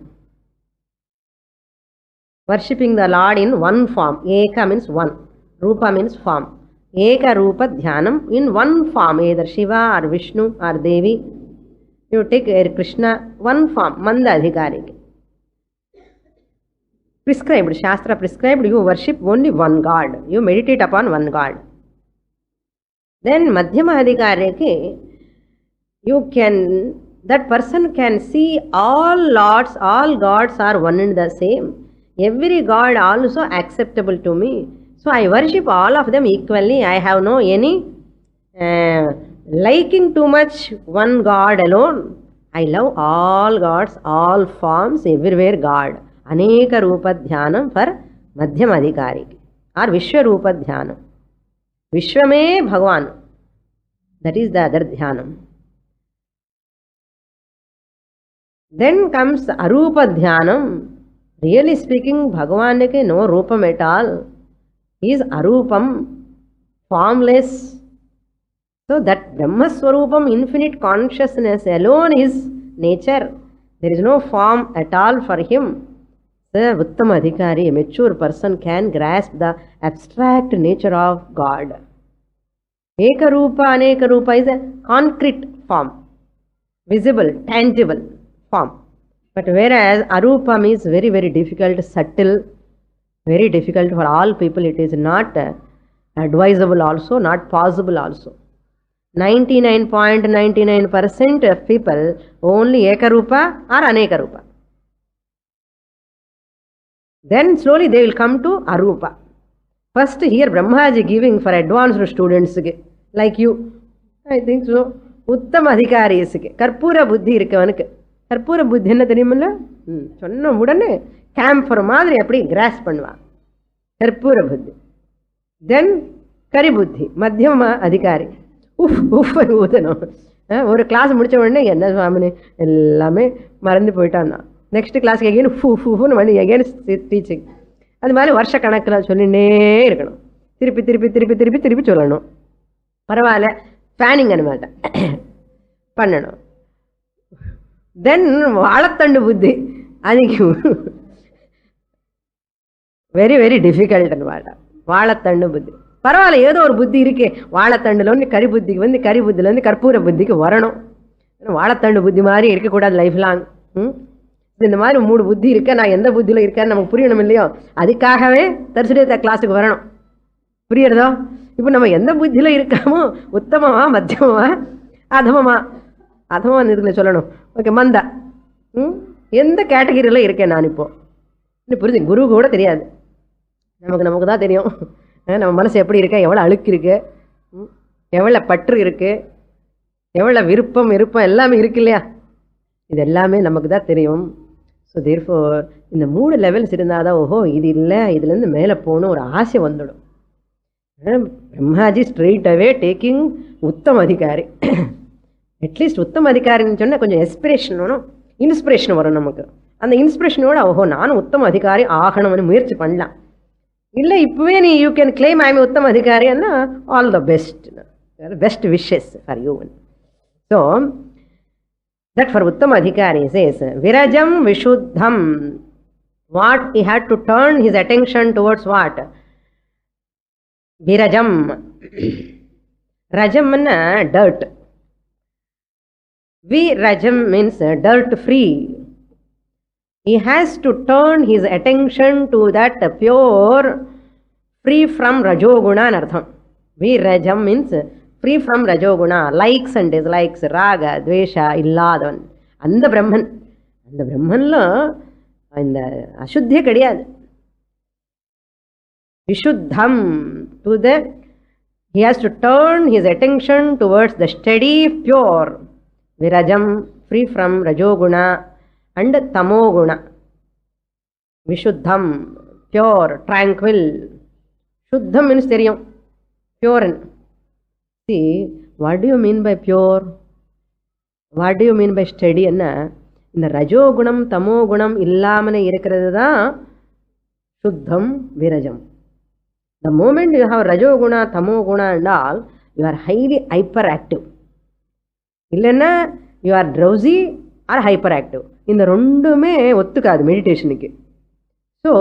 S1: Worshipping the Lord in one form. Eka means one. Rupa means form. Eka Rupa Dhyanam in one form. Either Shiva or Vishnu or Devi. You take Krishna, one form. Manda Adhikari. Prescribed, Shastra prescribed, you worship only one God. You meditate upon one God. Then Madhyama Adhikari, that person can see all lords, all gods are one and the same. Every God also acceptable to me. So I worship all of them equally. I have no any liking too much one God alone. I love all gods, all forms, everywhere God. Aneka Rupa Dhyanam for Madhyam Adhikari or Vishwa Rupa Dhyanam. Vishwame Bhagavan. That is the other Dhyanam. Then comes Arupa Dhyanam. Really speaking, Bhagavan ke no Rupam at all. He is Arupam, formless. So that Brahma Swarupam, infinite consciousness alone is nature. There is no form at all for him. The Uttama Adhikari, a mature person, can grasp the abstract nature of God. Eka Rupa, Aneka Rupa is a concrete form, visible, tangible form. But whereas arupa means very, very difficult, subtle, very difficult for all people. It is not advisable also, not possible also. 99.99% of people only ekarupa or anekarupa. Then slowly they will come to arupa. First here Brahmaji giving for advanced students like you, I think so. Uttama adhikaris karpura buddhi irukkavanukku. கற்பூர புத்தி என்ன தெரியுமில்ல, சொன்ன உடனே camber மாதிரி அப்படி cross பண்ணுவான் கற்பூர புத்தி. தென் கரி புத்தி மத்தியம அதிகாரி, ஊதணும். ஒரு கிளாஸ் முடிச்ச உடனே என்ன சுவாமினி எல்லாமே மறந்து போயிட்டான்னா நெக்ஸ்ட் கிளாஸ்க்கு எகெயின் ஃபூன்னு வந்து எகெயின் டீச்சிங். அது மாதிரி வருஷ கணக்கில் சொல்லினே இருக்கணும், திருப்பி திருப்பி திருப்பி திருப்பி திருப்பி சொல்லணும். பரவாயில்ல, ஃபேனிங் அனுமாட்ட பண்ணணும். தென் வாழைத்தண்டு புத்தி, அதுக்கு வெரி வெரி டிஃபிகல்ட் అనమాట. வாழைத்தண்டு புத்தி பரவாயில்ல, ஏதோ ஒரு புத்தி இருக்கே. வாழைத்தண்டுலேருந்து கரி புத்திக்கு வந்து, கரி புத்திலேருந்து கற்பூர புத்திக்கு வரணும். வாழைத்தண்டு புத்தி மாதிரி இருக்கக்கூடாது லைஃப் லாங். இந்த மாதிரி 3 புத்தி இருக்க, நான் எந்த புத்தியில் இருக்கேன்னு நமக்கு புரியணும் இல்லையோ, அதுக்காகவே தர்சுடே கிளாஸுக்கு வரணும். புரியுறதோ? இப்போ நம்ம எந்த புத்தியில் இருக்காமோ, உத்தமமா மத்தியமா அதமமா, அதமமா இதுல சொல்லணும். ஓகே, மந்தா எந்த கேட்டகிரியில் இருக்கேன் நான் இப்போ புரிஞ்சு. குரு கூட தெரியாது, நமக்கு தான் தெரியும். நம்ம மனசு எப்படி இருக்கு, எவ்வளோ அழுக்கு இருக்கு, எவ்வளோ பற்று இருக்கு, எவ்வளோ விருப்பம் எல்லாமே இருக்கு இல்லையா, இது எல்லாமே நமக்கு தான் தெரியும். ஸோ தேர்ஃபோர் இந்த 3 லெவல்ஸ் இருந்தால் தான் ஓஹோ இது இல்லை, இதுலேருந்து மேலே போகணும் ஒரு ஆசை வந்துடும். பிரம்மாஜி ஸ்ட்ரெயிட் அவே டேக்கிங் உத்தம அதிகாரி. அட்லீஸ்ட் உத்தம அதிகாரின்னு சொன்னால் கொஞ்சம் எஸ்பிரேஷன் வேணும், இன்ஸ்பிரேஷன் வரும் நமக்கு. அந்த இன்ஸ்பிரேஷனோட ஓஹோ நானும் உத்தம அதிகாரி ஆகணும்னு முயற்சி பண்ணலாம். இல்லை இப்போவே நீ you can claim I am உத்தம அதிகாரின்னா all the best wishes for you. So that for uttama adhikari says virajam vishuddham. What he had to turn his attention towards what? Virajam. Rajam na dirt. Virajam means dirt free. He has to turn his attention to that pure, free from rajoguna anartham. Virajam means free from rajoguna, likes and dislikes, raga, dvesha இல்லாதவன். அந்த பிரம்மன்ல இந்த அசுத்தியே கிடையாது. விஷுத்தம் to the, he has to turn his attention towards the steady, pure. Virajam, free from rajoguna and tamoguna. Vishuddham, pure, tranquil. Shuddham means தெரியும், pure. See, what do you mean by pure? What do you mean by steady? என்ன இந்த ரஜோகுணம் தமோகுணம் இல்லாமல் இருக்கிறது தான் சுத்தம் விரஜம். The moment you have rajoguna tamoguna and all, you are highly hyperactive. இல்லைன்னா you are drowsy or hyperactive. இந்த ரெண்டுமே ஒத்துக்காது மெடிடேஷனுக்கு. ஸோ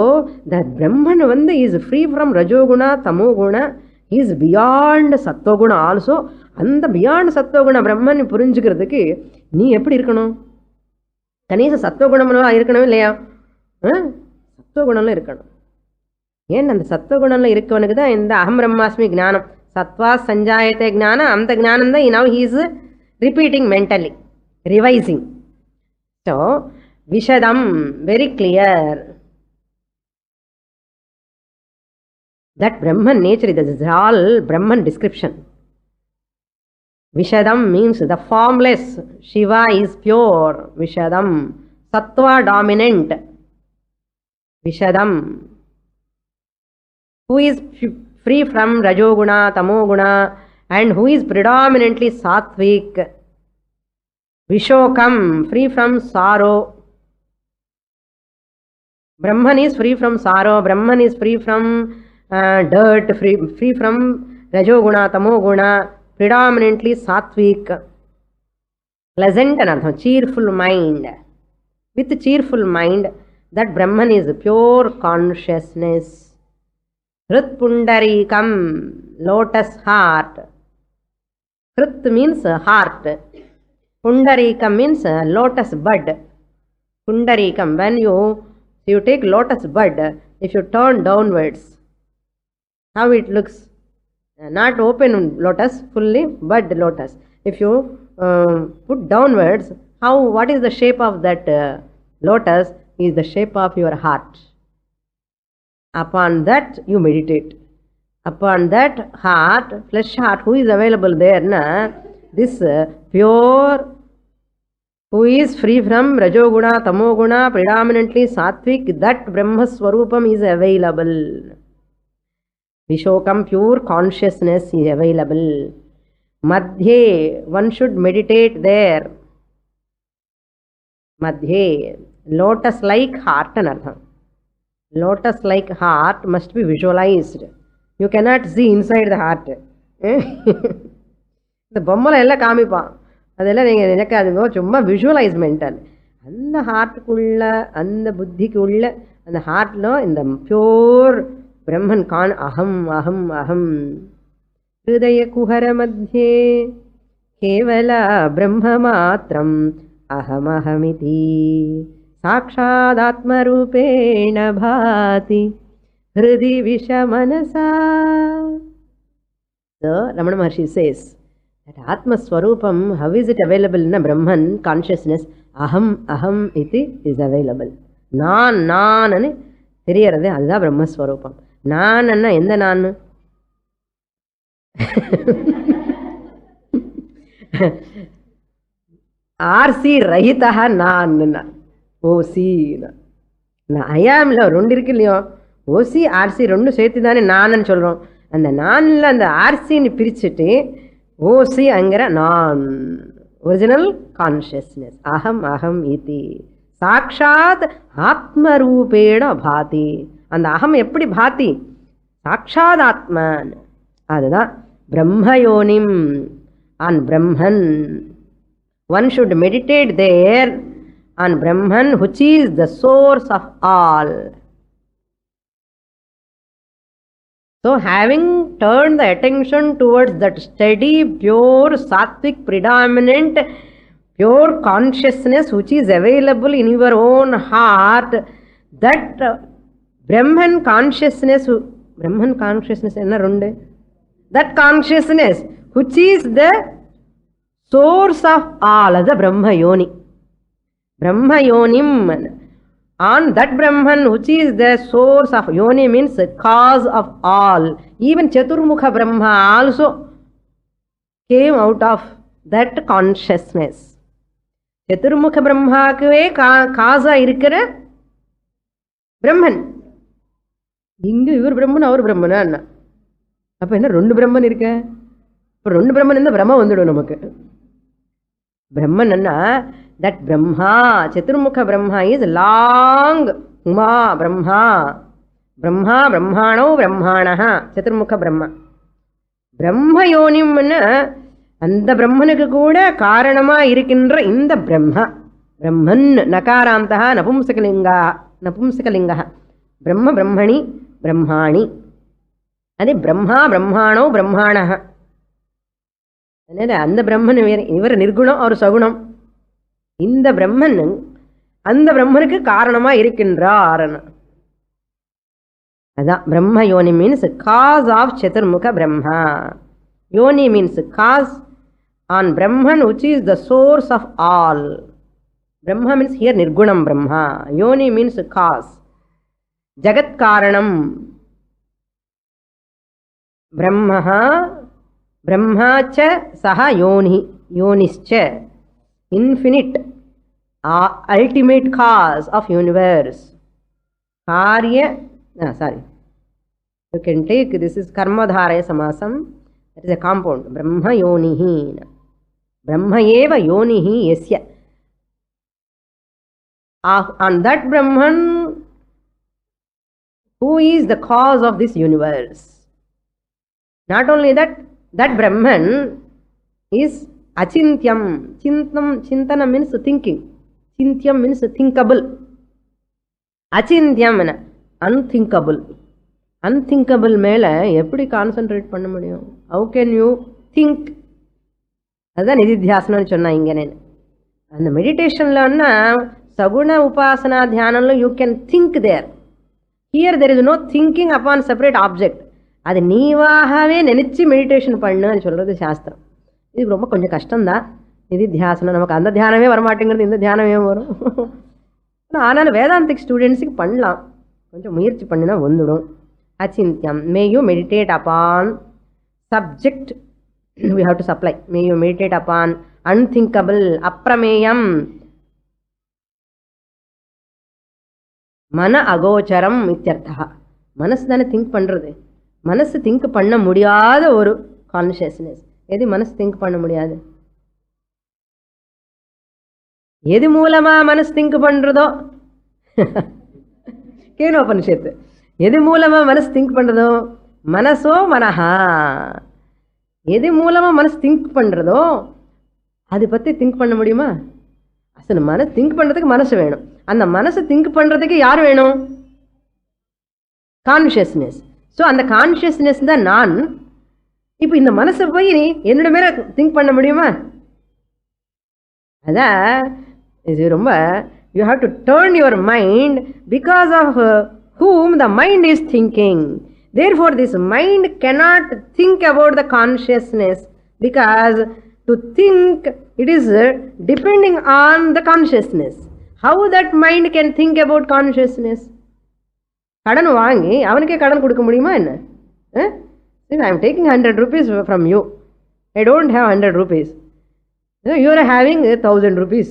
S1: த பிரம்மன் வந்து இஸ் ஃப்ரீ ஃப்ரம் ரஜோகுணா தமோகுணா, இஸ் பியாண்ட் சத்வகுணா ஆல்சோ. அந்த பியாண்ட் சத்வகுண பிரம்மன் புரிஞ்சுக்கிறதுக்கு நீ எப்படி இருக்கணும்? கணேச சத்வகுணம்லாம் இருக்கணும் இல்லையா? சத்வகுணம்லாம் இருக்கணும். ஏன் அந்த சத்வகுணம்ல இருக்கவனுக்கு தான் இந்த அகம் பிரம்மாஸ்மி ஞானம், சத்வா சஞ்சாயத்தை ஞானம், அந்த ஞானம் தான் now he is repeating mentally, revising. So விஷதம், very clear. That Brahman nature, this is all Brahman description. Vishadam means the formless. Shiva is pure. Vishadam, Sattva dominant. Vishadam, who is free from Rajoguna, Tamoguna, and who is predominantly Sattvic. Vishokam, free from sorrow. Brahman is free from sorrow. Brahman is free from dirt, free from rajoguna tamoguna, predominantly sattvic. Pleasant anartham, cheerful mind. With cheerful mind, that Brahman is pure consciousness. Hrit pundarikam, lotus heart. Hrit means heart, pundarikam means lotus bud. Pundarikam, when you take lotus bud, if you turn downwards, how it looks? Not open lotus, fully bud lotus. If you put downwards, what is the shape of that lotus? Is the shape of your heart. Upon that you meditate. Upon that heart, flesh heart, who is available there? This pure, who is free from Rajoguna, Tamoguna, predominantly Sattvic, that Brahma Swarupam is available. Vishokam, pure consciousness is available. Madhye, one should meditate there. Madhye, lotus-like heart anartham. Lotus-like heart must be visualized. You cannot see inside the heart. The பொம்மலை எல்லாம் காமிப்பான், அதெல்லாம் நீங்கள் நினைக்காதுங்க, சும்மா விஷுவலைஸ்மெண்ட். அந்த ஹார்ட்டுக்குள்ள, அந்த புத்திக்குள்ள, அந்த ஹார்ட்டில் இந்த pure பிரம்மன் கான். அகம் அகம் அகம். ஹிருதய குஹர மத்தியே கேவல பிரம்ம மாத்திரம் அகமஹமிதி சாட்சாதாத்மரூபேண பாதி ஹிருதி விஷமனசா. So Ramana Maharshi says that Atma Swarupam, how is it available in a Brahman consciousness? Aham aham iti is available. Nan nan anu theriyarade, adha Brahma Swarupam. Nan anna endha nan? RC rahitaha nan. OC na I am la rendu irukku illaya, OC RC rendu சேர்த்து தானே நான் சொல்றோம். அந்த நான்ல அந்த ஆர்சின்னு பிரிச்சுட்டு ஓசி அங்கிற நான், original consciousness. அகம் அகம் இதி சாட்சாத் ஆத்மரூபேண பாதி. அந்த அகம் எப்படி பாதி? சாட்சாத் ஆத்மன். அதுதான் பிரம்மயோனிம், on Brahman. One should meditate there on Brahman, which is the source of all. So having turned the attention towards that steady, pure, sattvic, predominant, pure consciousness which is available in your own heart, that Brahman consciousness enna runde? That consciousness which is the source of all, as a Brahma Yoni. Brahma Yonim, on that Brahman which is the source of Yoni means cause of all. Even Chaturmukha Brahma also came out of that consciousness. Chaturmukha Brahma kave causa irukira Brahman. Inga ivar Brahman avar Brahman anna. Appo enna rendu Brahman irukka? Appo rendu Brahman indha Brahma vandidu namakku. Brahman anna, that Brahma, Chaturmukha Brahma is long Uma Brahma. Brahma, Brahmano, Brahmanaha, Chaturmukha Brahma. Brahma Yonim anna, andha Brahmanuku kuda karanama irukindra indha Brahma. Brahman nakarantaha napumsakalingaha. Brahma Brahmani Brahmani. Adi Brahma Brahmano Brahmanaha. அந்த பிரம்மன் இவர் நிர்குணம், அவர் சகுணம். இந்த பிரம்மன் அந்த பிரம்மனுக்கு காரணமா இருக்கின்றார். அதான் பிரம்ம யோனி means cos of Chaturmukha Brahma. Yoni means cause on Brahman which is the source of all. Brahma means here nirgunam Brahma. Yoni means cause. Jagat karanam. Brahma cha saha yoni. Yonischa. Infinite. Ultimate cause of universe. Karya. You can take, this is Karmadharaya Samasam. That is a compound. Brahma yonihi. Brahma eva yonihi yasya. On that Brahman, who is the cause of this universe. Not only that, that Brahman is achintyam. Chintana means thinking. Chintyam means thinkable. Achintyam means unthinkable. Unthinkable மேலே எப்படி concentrate பண்ண முடியும்? How can you think? அதுதான் நிதித்தியாசனம்னு சொன்னா இங்கே. அந்த மெடிடேஷன்லன்னா Saguna Upasana Dhyanamlo you can think there. Here there is no thinking upon separate object. அது நீவாகவே நினைச்சு மெடிடேஷன் பண்ணுன்னு சொல்றது சாஸ்திரம். இது ரொம்ப கொஞ்சம் கஷ்டம்தான். இது தியாசனம், நமக்கு அந்த தியானமே வரமாட்டேங்கிறது, இந்த தியானமே வரும். ஆனாலும் வேதாந்திக் ஸ்டூடெண்ட்ஸுக்கு பண்ணலாம், கொஞ்சம் முயற்சி பண்ணினா வந்துடும். அச்சிந்தியம், may you meditate upon subject we have to supply. May you meditate upon unthinkable, அப்ரமேயம், மன அகோச்சரம் இத்தியர்த்தா. மனசு தானே திங்க் பண்ணுறது. மனசு திங்க் பண்ண முடியாத ஒரு கான்ஷியஸ்னஸ். எது மனசு திங்க் பண்ண முடியாது? எது மூலமா மனசு திங்க் பண்றதோ, கேனோபனிஷத்து, எது மூலமா மனசு திங்க் பண்றதோ மனசோ மனஹா. எது மூலமா மனசு திங்க் பண்றதோ அதை பத்தி திங்க் பண்ண முடியுமா? அசல் மனசு திங்க் பண்றதுக்கு மனசு வேணும். அந்த மனசு திங்க் பண்றதுக்கு யார் வேணும்? கான்ஷியஸ்னஸ். ஸோ அந்த கான்ஷியஸ்னஸ் தான் நான். இப்போ இந்த மனசை போய் நீ என்னோட மேல திங்க் பண்ண முடியுமா? அதான் இது ரொம்ப, you have to turn your mind because of whom the mind is thinking. Therefore this mind cannot think about the consciousness, because to think it is depending on the consciousness. How that mind can think about consciousness? கடன் வாங்கி அவனுக்கே கடன் கொடுக்க முடியுமா என்ன? I am taking 100 rupees from you. I don't have 100 rupees. You are having 1000 rupees.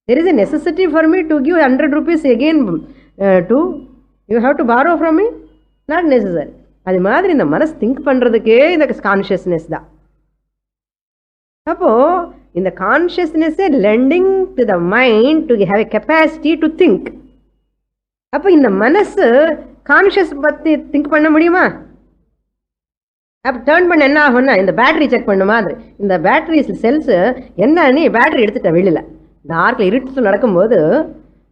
S1: There is a necessity for me to give 100 rupees again to you have to borrow from me? Not necessary. அது மாதிரி இந்த மனசு think பண்ணுறதுக்கே இந்த consciousness தான். அப்போ இந்த consciousness lending to the mind to have a capacity to think. அப்போ இந்த மனசு கான்ஷியஸ் பற்றி திங்க் பண்ண முடியுமா? அப்போ டேர்ன் பண்ண என்ன ஆகும்னா, இந்த பேட்டரி செக் பண்ண மாதிரி இந்த பேட்டரி செல்ஸு என்னன்னு பேட்டரி எடுத்துட்டேன் வெளியில். டார்க்கில் இருட்டில் நடக்கும்போது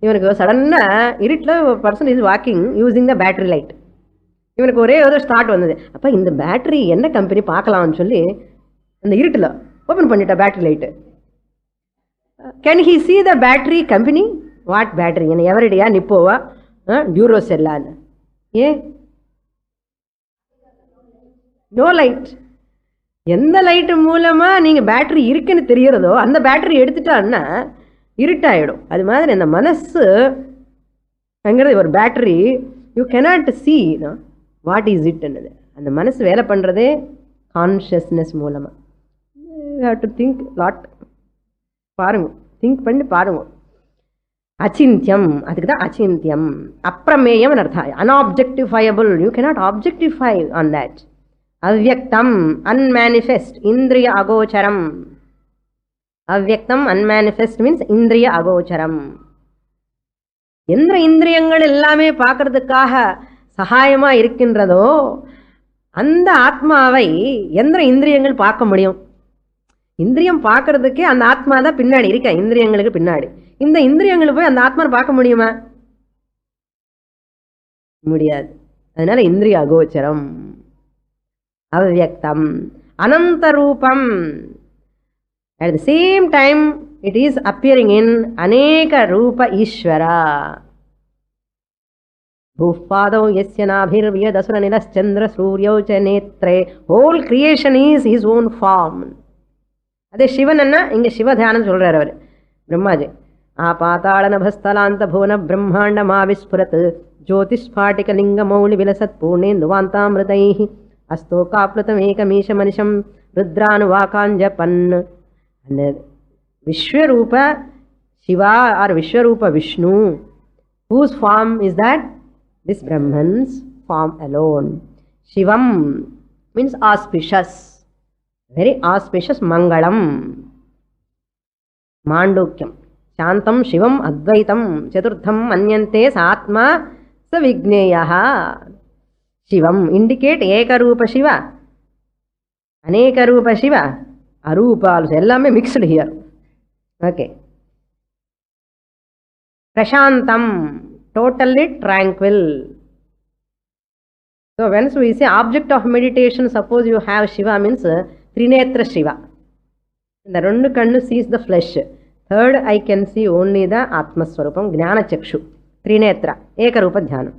S1: இவனுக்கு சடனாக இருட்டில் person is walking using the battery light. இவனுக்கு ஒரே ஒரு ஸ்டார்ட் வந்தது. அப்போ இந்த பேட்டரி என்ன கம்பெனி பார்க்கலாம்னு சொல்லி அந்த இருட்டில் ஓப்பன் பண்ணிட்டா battery light. Can he see the battery company? What battery? என்ன எவரடியா, நிப்போவா, டியூரோ செல்லான்னு? ஏன்? No light. எந்த லைட்டு மூலமாக நீங்கள் பேட்டரி இருக்குன்னு தெரியறதோ அந்த பேட்டரி எடுத்துட்டான்னா இருட்டாயிடும். அது மாதிரி அந்த மனசுங்கிறது ஒரு battery. You cannot see what is it என்னது. அந்த மனசு வேலை பண்ணுறதே கான்ஷியஸ்னஸ் மூலமாக. You have to think lot. பாருங்க, திங்க் பண்ணி பாருங்க. அச்சிந்தியம், அதுக்கு தான் அச்சிந்தியம். அப்ரமேயம் அர்த்தம், unobjectifiable. You cannot objectify on that. அவ்யக்தம், அன்மேனிஃபெஸ்ட், இந்திரிய அகோச்சரம். அவ்யக்தம் அன்மேனிஃபெஸ்ட் மீன்ஸ் இந்திரிய அகோச்சரம். எந்த இந்திரியங்கள் எல்லாமே பார்க்கறதுக்காக சகாயமாக இருக்கின்றதோ அந்த ஆத்மாவை எந்த இந்திரியங்கள் பார்க்க முடியும்? இந்திரியம் பார்க்கறதுக்கே அந்த ஆத்மா தான் பின்னாடி இருக்க, இந்திரியங்களுக்கு பின்னாடி. இந்த இந்திரியங்களை போய் அந்த ஆத்மா பார்க்க முடியுமா? முடியாது. அதனால இந்திரிய அகோச்சரம். அவ்யக்தம், அனந்த ரூபம். At the same time it is appearing in aneka rupa ishvara. Bhupadav yasya nabhir vyadasura nilas chandra suryau cha netre. Whole creation is his own form. அதே சிவன் என்ன இங்க சிவ தியானம் சொல்றாரு அவர் பிரம்மாஜி. ஆபாதாள நபஸ்தலாந்த புவன பிரம்மாண்ட மாவிஸ்புரத் ஜோதிஸ்பாட்டிக லிங்க மௌலி விலசத் பூர்ணேந்துவாந்தாமிருதை அஸ்தோ காப்ளுதமேகமீஷ மனிஷம் ருத்ரானுவாகாஞ்சபன். அந்த விஸ்வரூப Siva R Vishwaroopa Vishnu, whose form is that? This Brahman's form alone. Shivam means auspicious, very auspicious. Mangalam, Mandukyam, Shantam Shivam Advaitam, Chaturtham Anyante Satma Savigneyaha. Shivam indicate Ekarupa Shiva, Anekarupa Shiva, Arupa also, ellame mixed here. Okay. Prashantam, totally tranquil. So once we say object of meditation, suppose you have Shiva means Trinetra Shiva. The rendu kannu sees the flesh. Third, I can see only the Atma Swarupam, Jnana Chakshu, Trinetra, Eka Rupa Dhyanam.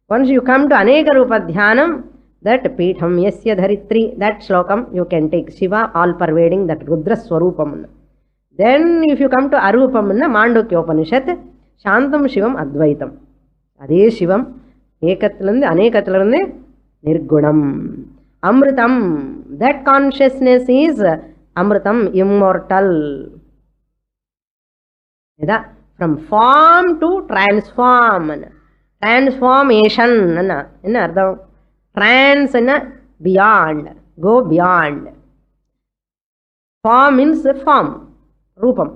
S1: Once you come to Aneka Rupa Dhyanam, that Pitham Yasya Dharitri, that slokam you can take. Shiva all pervading, that Rudra Swarupam. Then if you come to Arupam, Mandukya Upanishad, Shantam Shivam Advaitam. Ade Shivam, Ekathalande, Anekathalande, Nirgunam. Amritam, that consciousness is Amritam, immortal. From form to transform. Transformation. Trans beyond. Go beyond. Form means form. Rupam.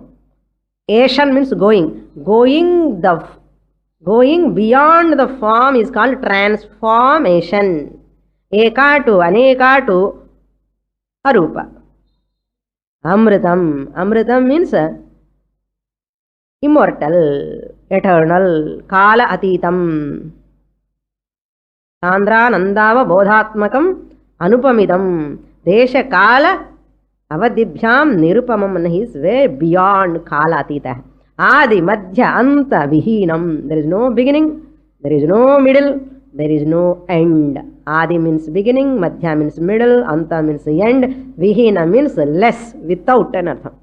S1: Asian means going. Going beyond the form is called transformation. Eka to Aneka to Arupa. Amritam. Amritam means immortal, eternal, Kala Atitam. Chandra Nandava Bodhatmakam Anupamidam. Desha Kala Avadibhyam Nirupamam. He is way beyond Kala Atita. Adi Madhya Anta Vihinam. There is no beginning, there is no middle, there is no end. Adi means beginning, Madhya means middle, Anta means end, Vihina means less, without an artham.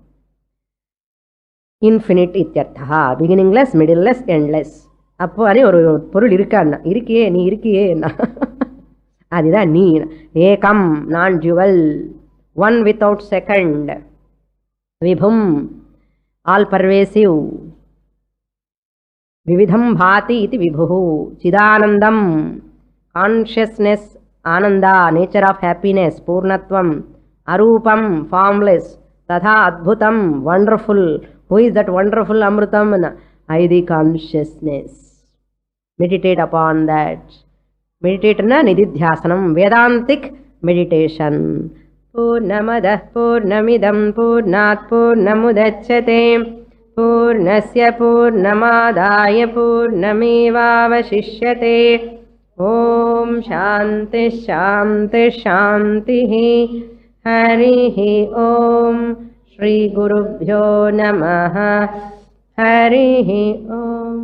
S1: Infinite ityartha, beginningless, middleless, endless. அப்போ அனே ஒரு பொருள் இருக்கான்னா இருக்கியே நீ இருக்கியே என்ன அதுதான் நீ ஏகம் நான் ஜுவல் ஒன் வித்தவுட் செகண்ட் விபும் ஆல் பர்வேசிவ் விவிதம் பாதி இது விபு சிதானந்தம் கான்ஷியஸ்னஸ் ஆனந்தா நேச்சர் ஆஃப் ஹாப்பினஸ் பூர்ணத்வம் அரூபம் ஃபார்ம்லெஸ் ததா அத்புதம் wonderful who is that wonderful அமிர்தம் ஐதி consciousness. Meditate upon that. Meditate na nididhyasanam, Vedantic meditation. Purnamadah purnamidam purnat purnamudachyate purnasya purnamadaya purnamevavashishyate. Om Shanti Shanti Shanti. Harihi Om. Shri Gurubhyo Namaha. Harihi Om.